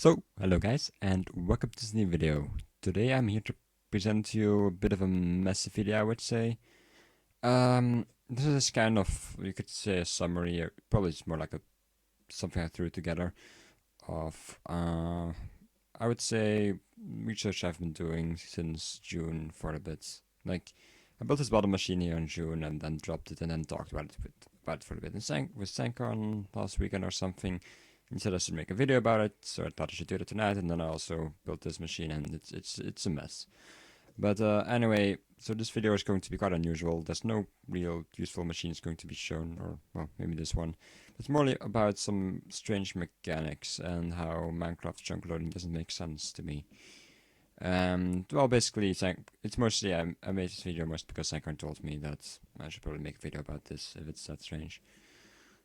So, hello guys, and welcome to this new video. Today I'm here to present to you a bit of a messy video, I would say. This is kind of, you could say, a summary, or probably it's more like something I threw together of, I would say, research I've been doing since June for a bit. Like, I built this bottom machine here in June and then dropped it and then talked about it for a bit. And with Sankon last weekend or something. He said I should make a video about it, so I thought I should do it tonight. And then I also built this machine, and it's a mess. But anyway, so this video is going to be quite unusual. There's no real useful machines going to be shown, or well, maybe this one. It's more about some strange mechanics and how Minecraft chunk loading doesn't make sense to me. Well, basically, it's mostly I made this video mostly because Sankar told me that I should probably make a video about this if it's that strange,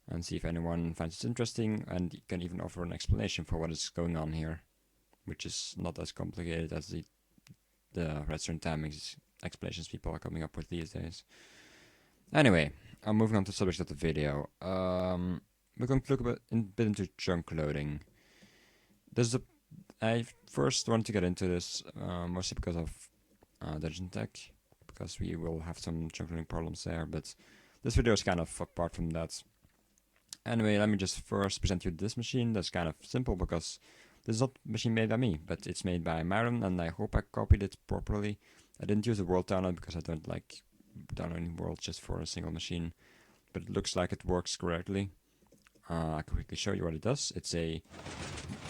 and see if anyone finds it interesting, and can even offer an explanation for what is going on here, which is not as complicated as the redstone timing explanations people are coming up with these days. Anyway, I'm moving on to the subject of the video. We're going to look a bit into chunk loading. I first wanted to get into this mostly because of Dungeon Tech, because we will have some chunk loading problems there, but this video is kind of apart from that. Anyway, let me just first present you this machine. That's kind of simple because this is not a machine made by me, but it's made by Myren, and I hope I copied it properly. I didn't use a world download because I don't like downloading worlds just for a single machine, but it looks like it works correctly. I can quickly show you what it does. It's a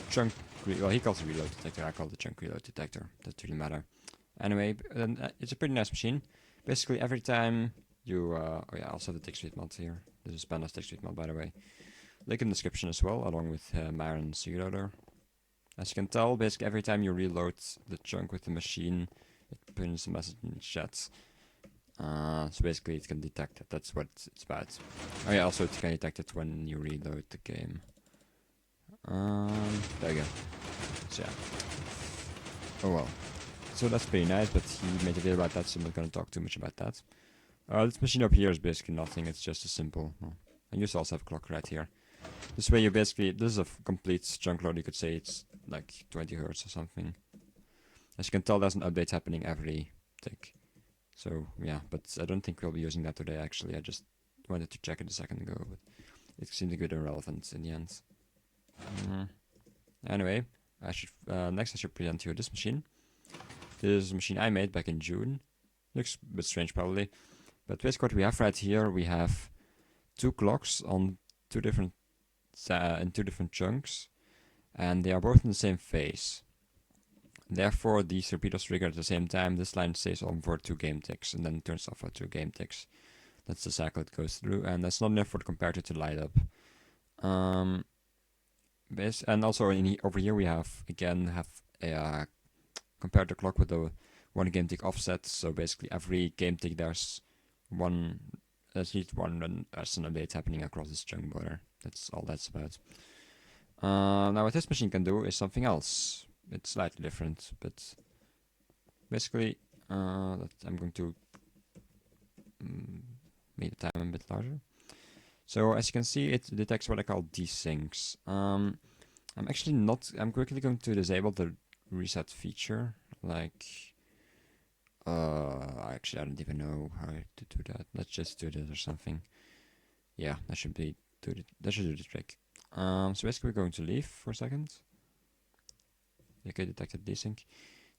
chunk, well, he calls it reload detector, I call it a chunk reload detector. Doesn't really matter. Anyway, it's a pretty nice machine. Basically, every time you, oh yeah, also the tickspeed mod here. This is Panda's tickspeed mod, by the way. Link in the description as well, along with Myren's reloader. As you can tell, basically every time you reload the chunk with the machine, it prints a message in the chat. So basically it can detect it, that's what it's about. Oh yeah, also it can detect it when you reload the game. There you go. So yeah. Oh well. So that's pretty nice, but he made a video about that, so I'm not gonna talk too much about that. This machine up here is basically nothing, it's just a simple... and you also have a clock right here. This way you basically... this is a complete chunk load, you could say it's like 20 hertz or something. As you can tell, there's an update happening every tick. So yeah, but I don't think we'll be using that today actually, I just wanted to check it a second ago, but it seemed to be irrelevant in the end. Anyway, next I should present you this machine. This is a machine I made back in June. Looks a bit strange probably. But basically what we have right here, we have two clocks on two different chunks, and they are both in the same phase. Therefore, these repeaters trigger at the same time. This line stays on for 2 game ticks, and then turns off for 2 game ticks. That's the cycle it goes through, and that's not enough for the comparator to light up. And also over here we have a comparator clock with a 1 game tick offset. So basically every game tick there's at least one arsenal update happening across this chunk border. That's all that's about. Now what this machine can do is something else. It's slightly different, but basically I'm going to make the time a bit larger. So as you can see, it detects what I call desyncs. I'm quickly going to disable the reset feature. Like, actually I don't even know how to do that. Let's just do this or something. Yeah, that should do the trick. So basically we're going to leave for a second. Okay, detected desync.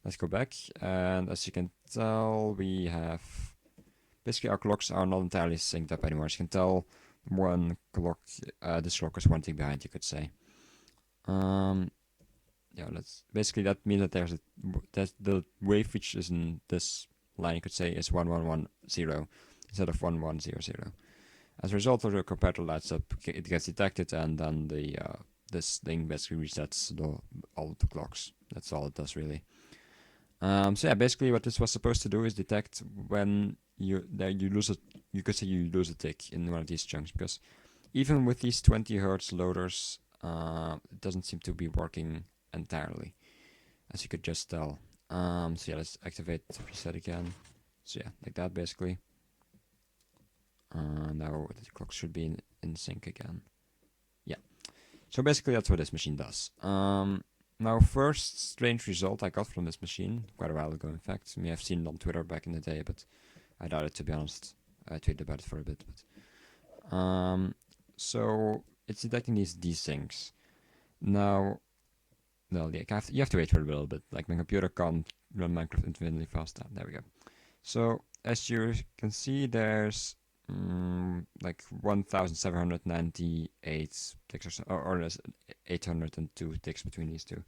Let's go back, and as you can tell, we have basically our clocks are not entirely synced up anymore. As you can tell, one clock, this clock is one tick behind, you could say. Yeah, that means that that the wave which is in this line, you could say, is 1110 instead of 1100. As a result of the comparator lights up, it gets detected, and then this thing basically resets all the clocks. That's all it does really. So yeah, basically what this was supposed to do is detect when you lose a tick in one of these chunks, because even with these 20 hertz loaders, it doesn't seem to be working entirely, as you could just tell. So yeah, let's activate reset again. So yeah, like that basically. Now the clock should be in sync again. Yeah. So basically that's what this machine does. Now, first strange result I got from this machine, quite a while ago in fact. You may have seen it on Twitter back in the day, but I doubt it, to be honest. I tweeted about it for a bit, but so it's detecting these desyncs. Now, well, yeah, you have to wait for a little bit. Like, my computer can't run Minecraft infinitely fast. There we go. So as you can see, there's like 1,798 ticks or there's 802 ticks between these two.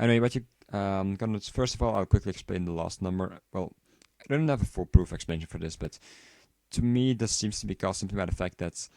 Anyway, what you gonna first of all, I'll quickly explain the last number. Well, I don't have a foolproof explanation for this, but to me, this seems to be caused simply by the fact that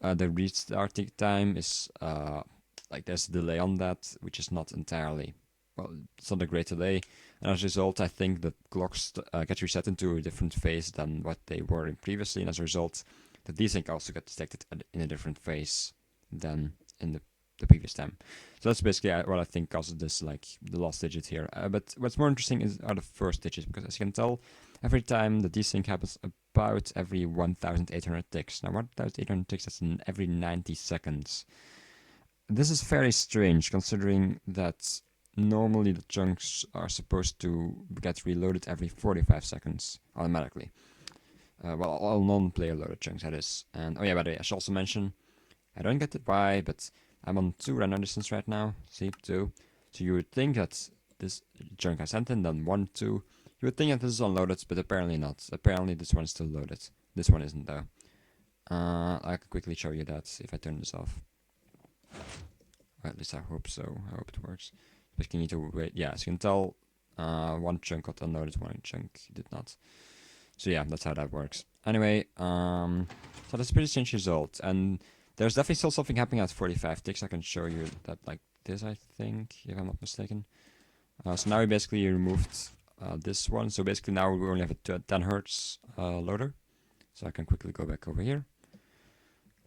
the restart time is like there's a delay on that, which is not entirely, well, it's not a great delay, and as a result, I think the clocks get reset into a different phase than what they were in previously, and as a result, the desync also got detected in a different phase than in the previous time. So that's basically what I think causes this, like the last digit here. But what's more interesting are the first digits, because as you can tell, every time the desync happens about every 1,800 ticks. Now 1,800 ticks, that's every 90 seconds. This is very strange, considering that normally the chunks are supposed to get reloaded every 45 seconds automatically. Well, all non-player loaded chunks, that is. And oh yeah, by the way, I should also mention, I don't get it why, but I'm on 2 render distance right now. See, 2. So you would think that this chunk I sent in, then 1, 2. You would think that this is unloaded, but apparently not. Apparently this one is still loaded. This one isn't though. I can quickly show you that if I turn this off. Or at least I hope so. I hope it works. But you need to wait. Yeah, as you can tell, one chunk got unloaded, one chunk did not. So yeah, that's how that works. Anyway, so that's a pretty strange result. And there's definitely still something happening at 45 ticks. I can show you that like this, I think, if I'm not mistaken. So now we basically removed this one. So basically now we only have a 10 hertz loader. So I can quickly go back over here.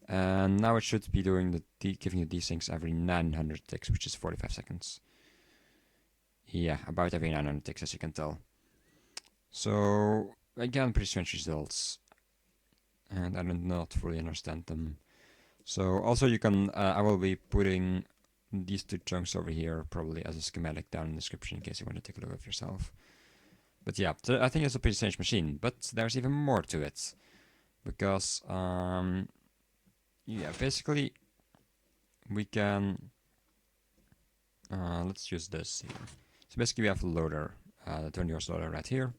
And now it should be doing giving you desyncs every 900 ticks, which is 45 seconds. Yeah, about every 900 ticks, as you can tell. So again, pretty strange results, and I do not fully understand them. So also you can, I will be putting these two chunks over here probably as a schematic down in the description in case you want to take a look at yourself. But yeah, I think it's a pretty strange machine, but there's even more to it, because yeah, basically we can let's use this here. So basically we have a loader, the 20 hertz loader right here.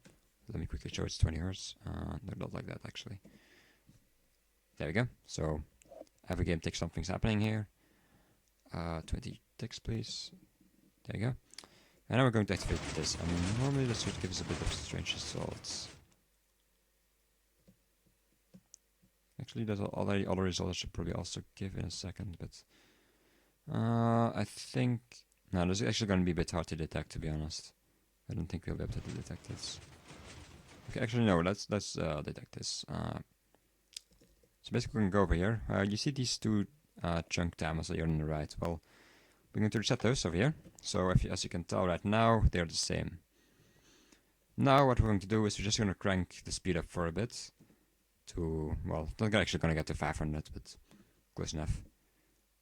Let me quickly show it's 20 hertz. No, not like that actually. There we go. So every game tick something's happening here. 20 ticks please. There you go. And now we're going to activate this. And normally this would give us a bit of strange results. Actually, there's already other results I should probably also give in a second, but I think no, this is actually going to be a bit hard to detect, to be honest. I don't think we'll be able to detect this. Okay, actually no, let's detect this. So basically we can go over here. You see these two chunk timers here on the right. Well, we're going to reset those over here. So as you can tell right now, they're the same. Now what we're going to do is we're just going to crank the speed up for a bit. To, well, not actually going to get to 500, but close enough.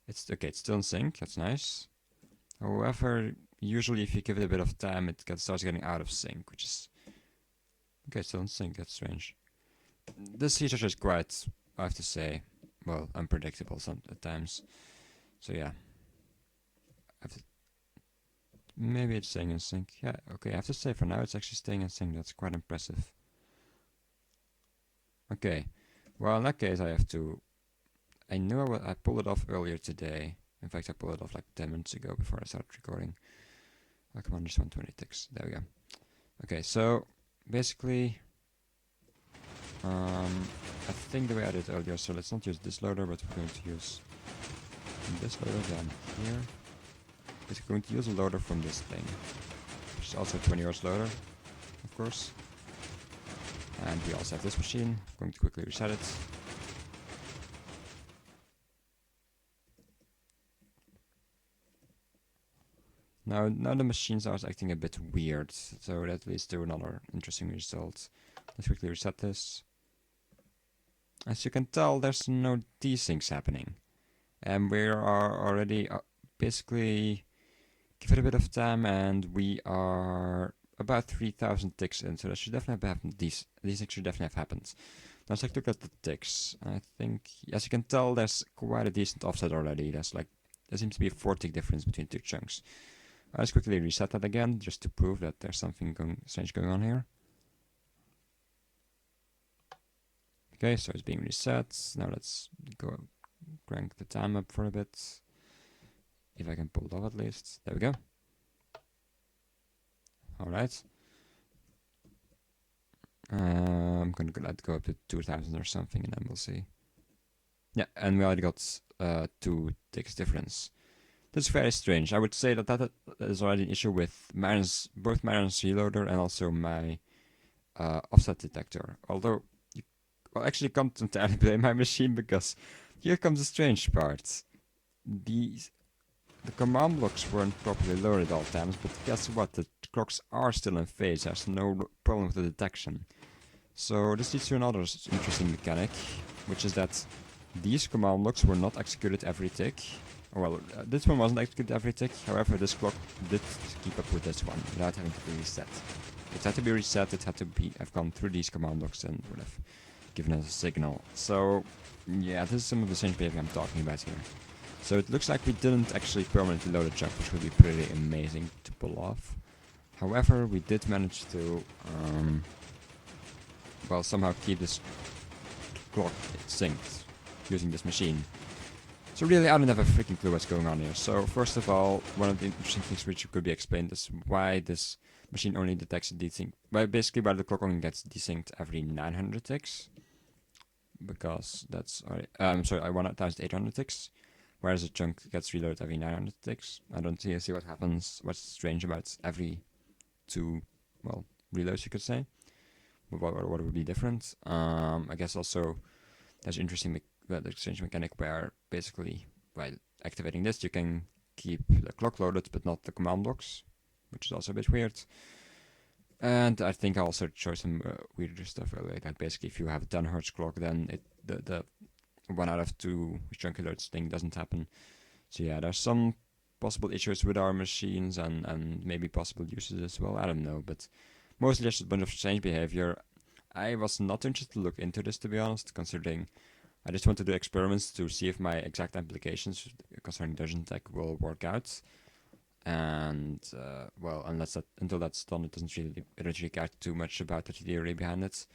It's okay, it's still in sync, that's nice. However, usually if you give it a bit of time, it starts getting out of sync, which is... Okay, still in sync, that's strange. This feature is quite, I have to say, well, unpredictable at times. So yeah. Maybe it's staying in sync. Yeah, okay, I have to say for now it's actually staying in sync, that's quite impressive. Okay, well in that case I knew I pulled it off earlier today. In fact, I pulled it off like 10 minutes ago before I started recording. Oh, come on, just 120 ticks. There we go. Okay, so basically, I think the way I did it earlier, so let's not use this loader, but we're going to use this loader down here. We're going to use a loader from this thing, which is also a 20 hertz loader, of course. And we also have this machine. I'm going to quickly reset it. Now the machines are acting a bit weird, so that leads to another interesting result. Let's quickly reset this. As you can tell, there's no desyncs happening. And we are already basically give it a bit of time, and we are about 3,000 ticks in, so that should definitely have happened. These things should definitely have happened. Now let's take a look at the ticks. I think, as you can tell, there's quite a decent offset already. There seems to be a 4 tick difference between two chunks. Let's quickly reset that again, just to prove that there's something strange going on here. Okay, so it's being reset. Now let's go crank the time up for a bit. If I can pull it off at least. There we go. Alright. I'm gonna let it go up to 2,000 or something, and then we'll see. Yeah, and we already got 2 ticks difference. That's very strange. I would say that is already an issue with both Myren's reloader and also my offset detector. Although, well, actually can't entirely blame my machine, because here comes the strange part. The command blocks weren't properly loaded at all times, but guess what? The clocks are still in phase. There's no problem with the detection. So this leads to another interesting mechanic, which is that these command blocks were not executed every tick. Well, this one wasn't executed every tick, however this clock did keep up with this one without having to be reset. It had to be reset, it had to have gone through these command blocks and would have given us a signal. So yeah, this is some of the strange behavior I'm talking about here. So it looks like we didn't actually permanently load a jump, which would be pretty amazing to pull off. However, we did manage to well, somehow keep this clock synced using this machine. So really, I don't have a freaking clue what's going on here. So first of all, one of the interesting things which could be explained is why this machine only detects a desync. Well, basically, why the clock only gets desynced every 900 ticks, because that's 1,800 ticks, whereas a chunk gets reloaded every 900 ticks. I don't see what happens. What's strange about every 2, well, reloads, you could say. What would be different? I guess also there's interesting the exchange mechanic where basically by activating this you can keep the clock loaded but not the command blocks, which is also a bit weird. And I think I also showed some weirder stuff earlier, like basically if you have a 10 Hz clock, then the 1 out of 2 chunk alerts thing doesn't happen. So yeah, there's some possible issues with our machines and maybe possible uses as well, I don't know, but mostly just a bunch of strange behavior. I was not interested to look into this, to be honest, considering I just want to do experiments to see if my exact applications concerning Dungeon Tech will work out. And, well, until that's done, it doesn't really care too much about the theory behind it.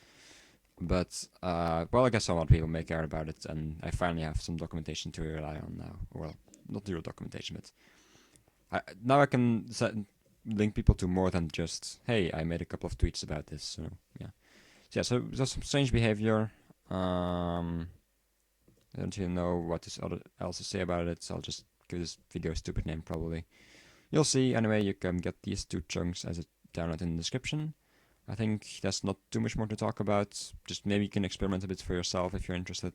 But, well, I guess some other people may care about it, and I finally have some documentation to rely on now. Well, not real documentation, but now I can link people to more than just, hey, I made a couple of tweets about this, so, yeah. So there's some strange behavior. I don't even know what else to say about it, so I'll just give this video a stupid name probably. You'll see. Anyway, you can get these 2 chunks as a download in the description. I think there's not too much more to talk about. Just maybe you can experiment a bit for yourself if you're interested.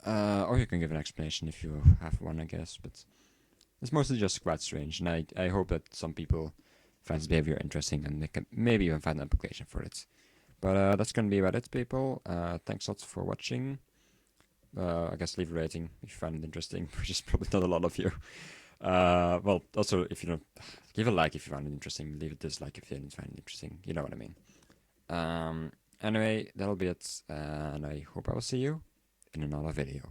Or you can give an explanation if you have one, I guess. But it's mostly just quite strange, and I hope that some people find this behavior interesting and they can maybe even find an application for it. But that's going to be about it, people. Thanks lots for watching. I guess leave a rating if you find it interesting, which is probably not a lot of you. Well, also, if you don't, give a like if you find it interesting, leave a dislike if you didn't find it interesting, you know what I mean. Anyway, that'll be it, and I hope I will see you in another video.